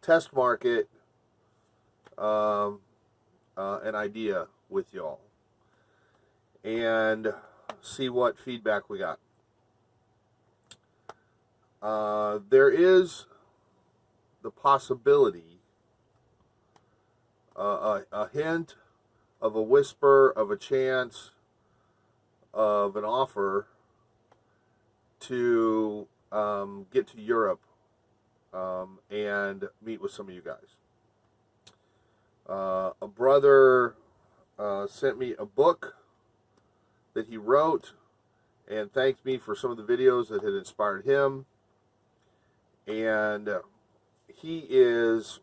test market an idea with y'all and see what feedback we got. There is the possibility, a hint of a whisper, of a chance, of an offer to get to Europe and meet with some of you guys. A brother sent me a book that he wrote and thanked me for some of the videos that had inspired him. And he is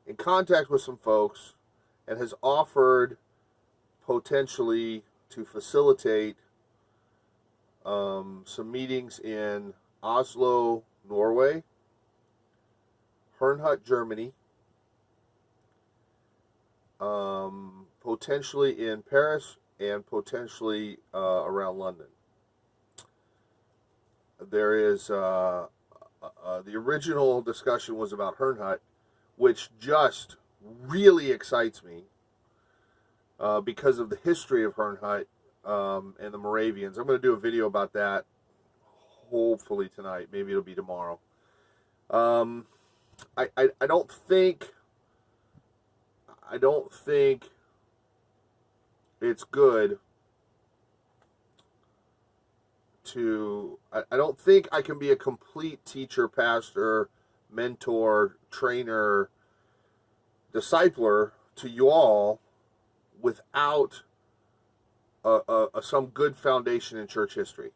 in contact with some folks and has offered potentially to facilitate some meetings in Oslo, Norway, Herrnhut, Germany, potentially in Paris, and potentially around London. There is the original discussion was about Herrnhut, which just really excites me because of the history of Herrnhut and the Moravians. I'm going to do a video about that hopefully tonight. Maybe it'll be tomorrow. I don't think it's good to, I don't think I can be a complete teacher, pastor, mentor, trainer, discipler to you all without some good foundation in church history.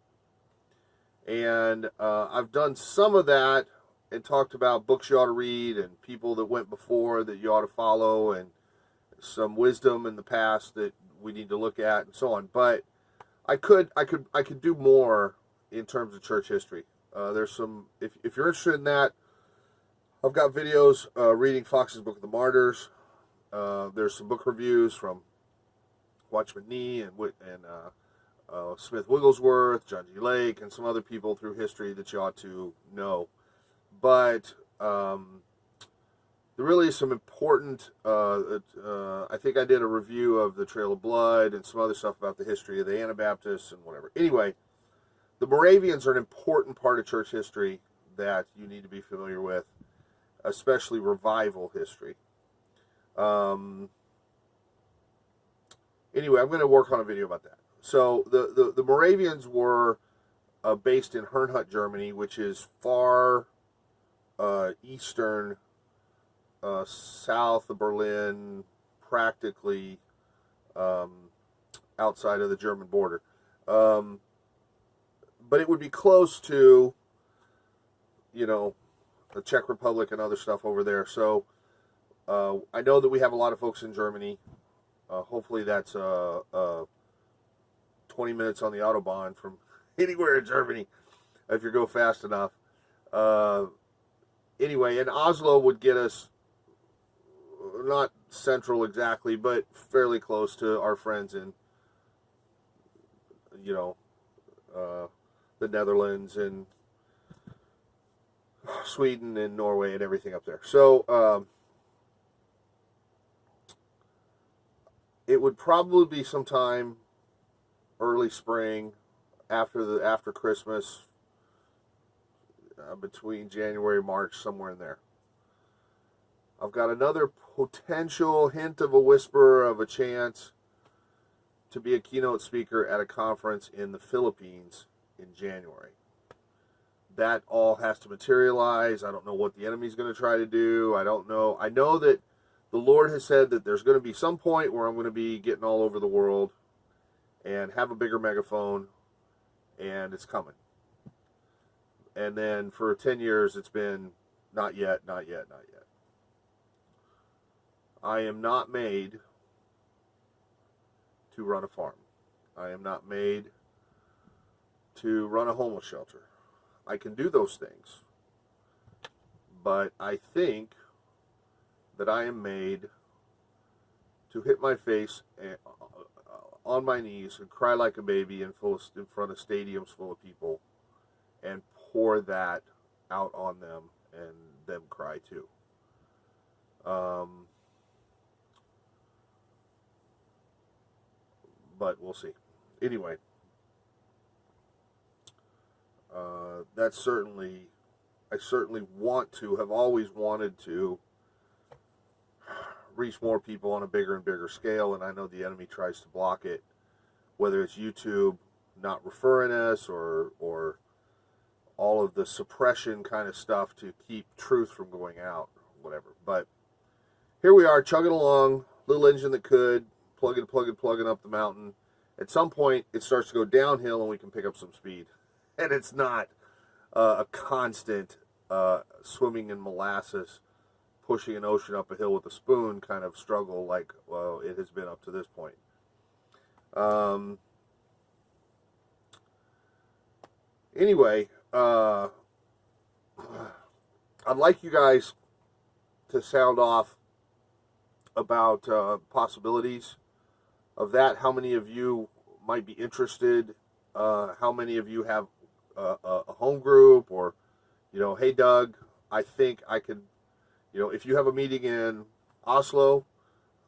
And I've done some of that and talked about books you ought to read and people that went before that you ought to follow and some wisdom in the past that we need to look at and so on. But I could do more in terms of church history. There's some, if you're interested in that, I've got videos reading Fox's Book of the Martyrs. There's some book reviews from Watchman Nee and Smith Wigglesworth, John G. Lake, and some other people through history that you ought to know. But there really is some important, I think I did a review of the Trail of Blood and some other stuff about the history of the Anabaptists and whatever. Anyway, the Moravians are an important part of church history that you need to be familiar with, especially revival history. Anyway, I'm going to work on a video about that. So the Moravians were based in Herrnhut, Germany, which is far eastern, south of Berlin, practically outside of the German border. But it would be close to, the Czech Republic and other stuff over there. So I know that we have a lot of folks in Germany. Hopefully that's 20 minutes on the Autobahn from anywhere in Germany if you go fast enough. Anyway, and Oslo would get us not central exactly, but fairly close to our friends in, the Netherlands and Sweden and Norway and everything up there. So it would probably be sometime early spring after Christmas, between January and March, somewhere in there. I've got another potential hint of a whisper of a chance to be a keynote speaker at a conference in the Philippines in January. That all has to materialize. I don't know what the enemy's going to try to do. I don't know. I know that the Lord has said that there's going to be some point where I'm going to be getting all over the world and have a bigger megaphone, and it's coming. And then for 10 years, it's been not yet, not yet, not yet. I am not made to run a farm. I am not made to run a homeless shelter. I can do those things. But I think that I am made to hit my face on my knees and cry like a baby in front of stadiums full of people and pour that out on them and them cry too. But we'll see. Anyway, that's certainly, I certainly have always wanted to reach more people on a bigger and bigger scale, and I know the enemy tries to block it, whether it's YouTube not referring us or all of the suppression kind of stuff to keep truth from going out, whatever. But here we are, chugging along, little engine that could, plugging up the mountain. At some point, it starts to go downhill, and we can pick up some speed. And it's not a constant swimming in molasses, pushing an ocean up a hill with a spoon kind of struggle like it has been up to this point. Anyway, I'd like you guys to sound off about possibilities of that. How many of you might be interested? How many of you have a home group? Or, hey Doug, I think I could, if you have a meeting in Oslo,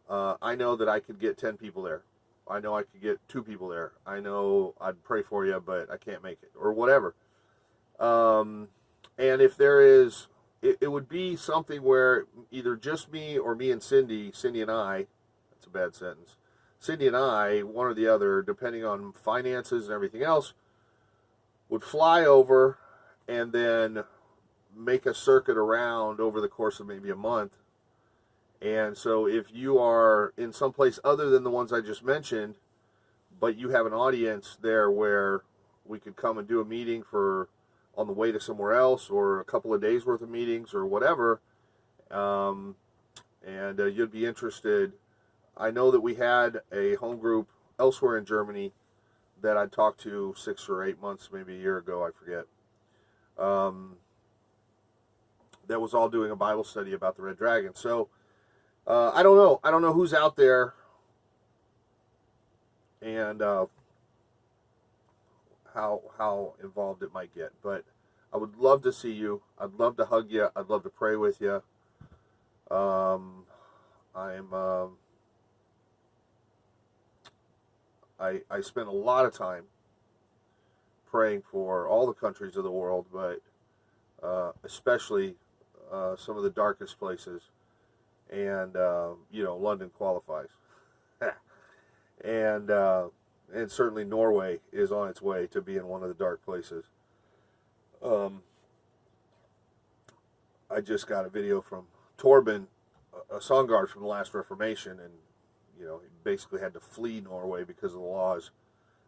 I know that I could get 10 people there. I know I could get 2 people there. I know I'd pray for you, but I can't make it, or whatever. And if there is, it would be something where either just me or me and Cindy and I, that's a bad sentence, Cindy and I, one or the other, depending on finances and everything else, would fly over and then make a circuit around over the course of maybe a month. And so if you are in some place other than the ones I just mentioned, but you have an audience there where we could come and do a meeting for on the way to somewhere else, or a couple of days worth of meetings or whatever, and you'd be interested. I know that we had a home group elsewhere in Germany that I talked to 6 or 8 months, maybe a year ago, I forget, that was all doing a Bible study about the Red Dragon. So I don't know who's out there, and how involved it might get, but I would love to see you. I'd love to hug you. I'd love to pray with you. I spend a lot of time praying for all the countries of the world, but especially some of the darkest places, and London qualifies, and certainly Norway is on its way to being one of the dark places. I just got a video from Torben, a Songard from the last Reformation, and he basically had to flee Norway because of the laws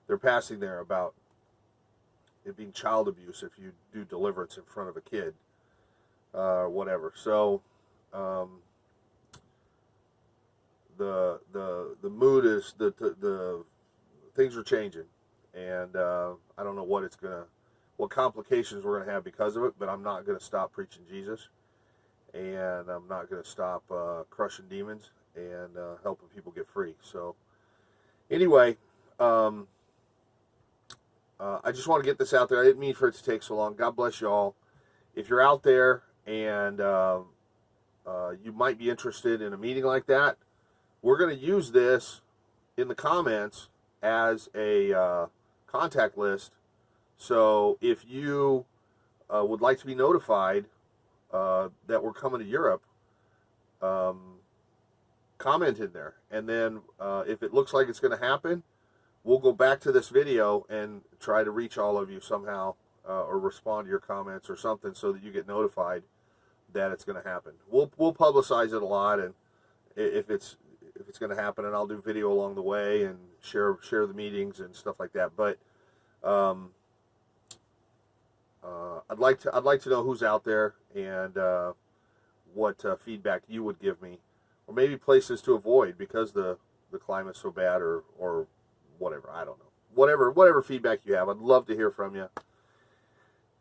they're passing there about it being child abuse if you do deliverance in front of a kid, whatever. So the mood is the things are changing, and I don't know what complications we're gonna have because of it, but I'm not gonna stop preaching Jesus, and I'm not gonna stop crushing demons and helping people get free. So anyway, I just want to get this out there. I didn't mean for it to take so long. God bless you all. If you're out there and you might be interested in a meeting like that, we're going to use this in the comments as a contact list. So if you would like to be notified that we're coming to Europe, comment in there. And then if it looks like it's going to happen, we'll go back to this video and try to reach all of you somehow, or respond to your comments or something, so that you get notified that it's going to happen. We'll publicize it a lot, and if it's going to happen, and I'll do video along the way and share the meetings and stuff like that. But I'd like to know who's out there, and what feedback you would give me, or maybe places to avoid because the climate's so bad, or whatever. I don't know. Whatever feedback you have, I'd love to hear from you,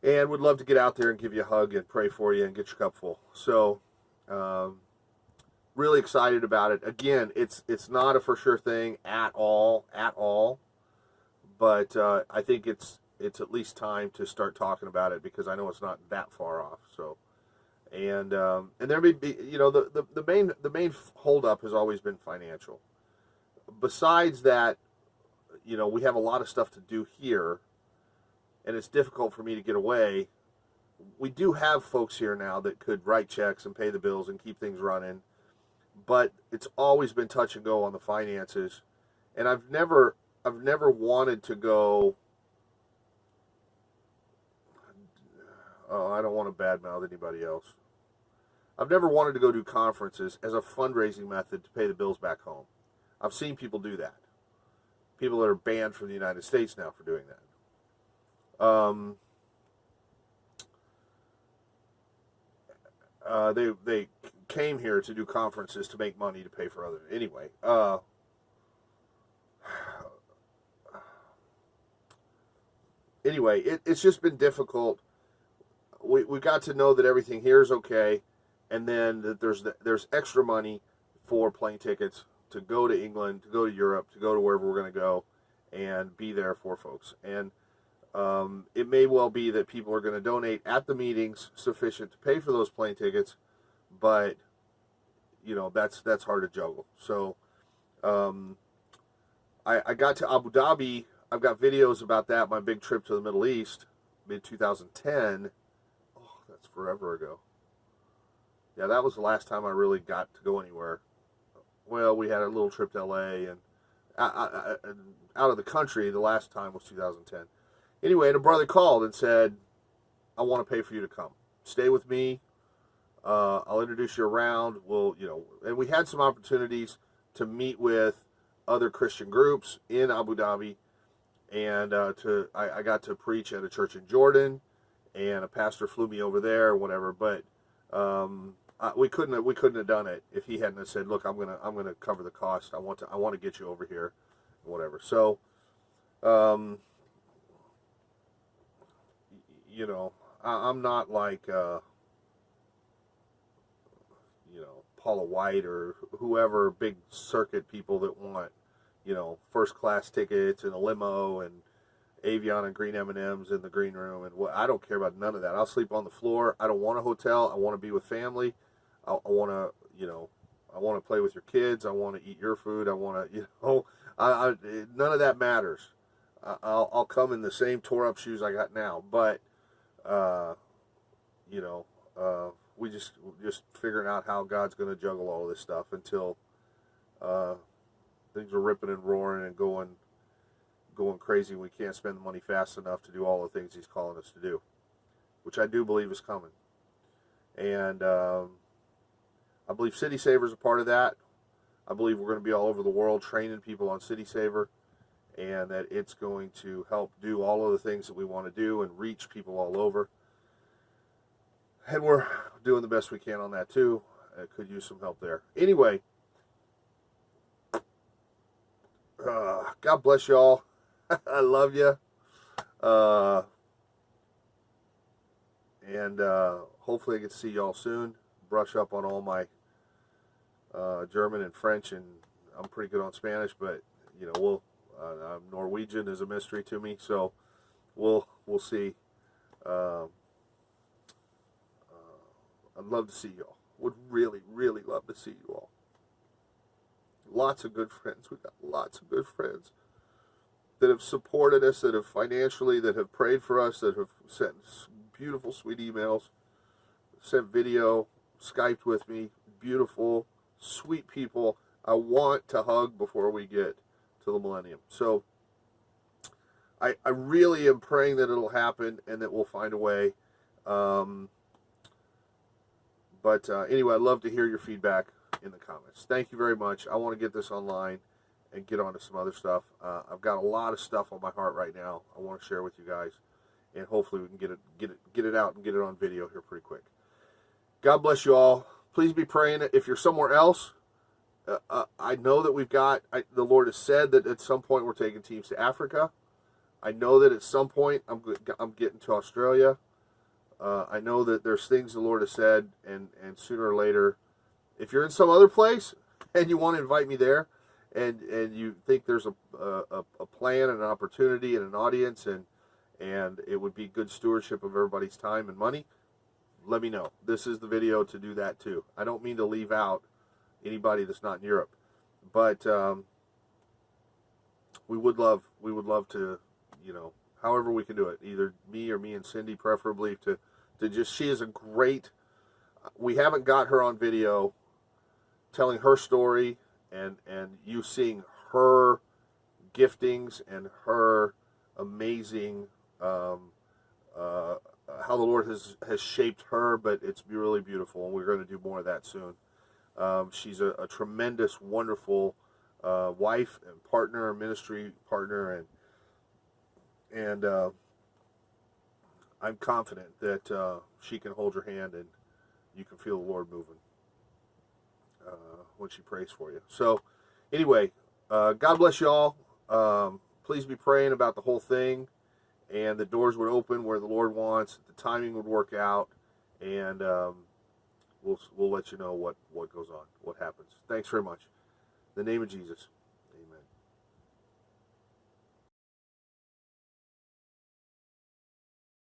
and would love to get out there and give you a hug and pray for you and get your cup full. So really excited about it. Again, it's not a for sure thing at all, but I think it's it's at least time to start talking about it, because I know it's not that far off. So, and there may be, the main holdup has always been financial. Besides that, we have a lot of stuff to do here, and it's difficult for me to get away. We do have folks here now that could write checks and pay the bills and keep things running, but it's always been touch and go on the finances, and I've never wanted to go. Oh, I don't want to badmouth anybody else. I've never wanted to go do conferences as a fundraising method to pay the bills back home. I've seen people do that. People that are banned from the United States now for doing that. They came here to do conferences to make money to pay for others. Anyway, it's just been difficult. We got to know that everything here is okay, and then that there's extra money for plane tickets to go to England, to go to Europe, to go to wherever we're going to go, and be there for folks. And it may well be that people are going to donate at the meetings sufficient to pay for those plane tickets, but that's hard to juggle. So I got to Abu Dhabi. I've got videos about that, my big trip to the Middle East, mid-2010. Oh, that's forever ago. Yeah, that was the last time I really got to go anywhere. Well, we had a little trip to LA, and out of the country, the last time was 2010. Anyway, and a brother called and said, I want to pay for you to come. Stay with me. I'll introduce you around. And we had some opportunities to meet with other Christian groups in Abu Dhabi. And I got to preach at a church in Jordan, and a pastor flew me over there or whatever. But we couldn't have done it if he hadn't have said, look, I'm gonna cover the cost. I want to get you over here, whatever. So, I'm not like Paula White or whoever, big circuit people that want first class tickets and a limo and Avion and green M&Ms in the green room, and I don't care about none of that. I'll sleep on the floor. I don't want a hotel. I want to be with family. I want to play with your kids. I want to eat your food. I want to none of that matters. I'll come in the same tore up shoes I got now, but we just figuring out how God's going to juggle all this stuff until things are ripping and roaring and going crazy. We can't spend the money fast enough to do all the things He's calling us to do, which I do believe is coming. And I believe City Saver is a part of that. I believe we're going to be all over the world training people on City Saver, and that it's going to help do all of the things that we want to do and reach people all over. And we're doing the best we can on that too. I could use some help there. Anyway, God bless y'all. I love you. And hopefully I get to see y'all soon. Brush up on all my German and French, and I'm pretty good on Spanish, but Norwegian is a mystery to me, so we'll see. I'd love to see y'all. Would really, really love to see you all. Lots of good friends. We've got lots of good friends that have supported us, that have financially, that have prayed for us, that have sent beautiful, sweet emails, sent video, Skyped with me. Beautiful, sweet people. I want to hug before we get to the millennium. So I really am praying that it'll happen and that we'll find a way. Anyway, I'd love to hear your feedback in the comments. Thank you very much. I want to get this online and get on to some other stuff. I've got a lot of stuff on my heart right now I want to share with you guys, and hopefully we can get it out and get it on video here pretty quick. God bless you all. Please be praying. If you're somewhere else, I know that the Lord has said that at some point we're taking teams to Africa. I know that at some point I'm getting to Australia. I know that there's things the Lord has said, and sooner or later, if you're in some other place and you want to invite me there, and you think there's a plan and an opportunity and an audience, and and it would be good stewardship of everybody's time and money, let me know. This is the video to do that too. I don't mean to leave out anybody that's not in Europe, but we would love to, you know, however we can do it, either me and Cindy preferably, to just, she is a great, we haven't got her on video telling her story and you seeing her giftings and her amazing how the Lord has shaped her, but it's really beautiful, and we're going to do more of that soon. She's a tremendous, wonderful wife and partner, ministry partner, and I'm confident that she can hold your hand and you can feel the Lord moving when she prays for you. So anyway, God bless you all. Please be praying about the whole thing, and the doors would open where the Lord wants, the timing would work out, and we'll let you know what goes on, what happens. Thanks very much. In the name of Jesus.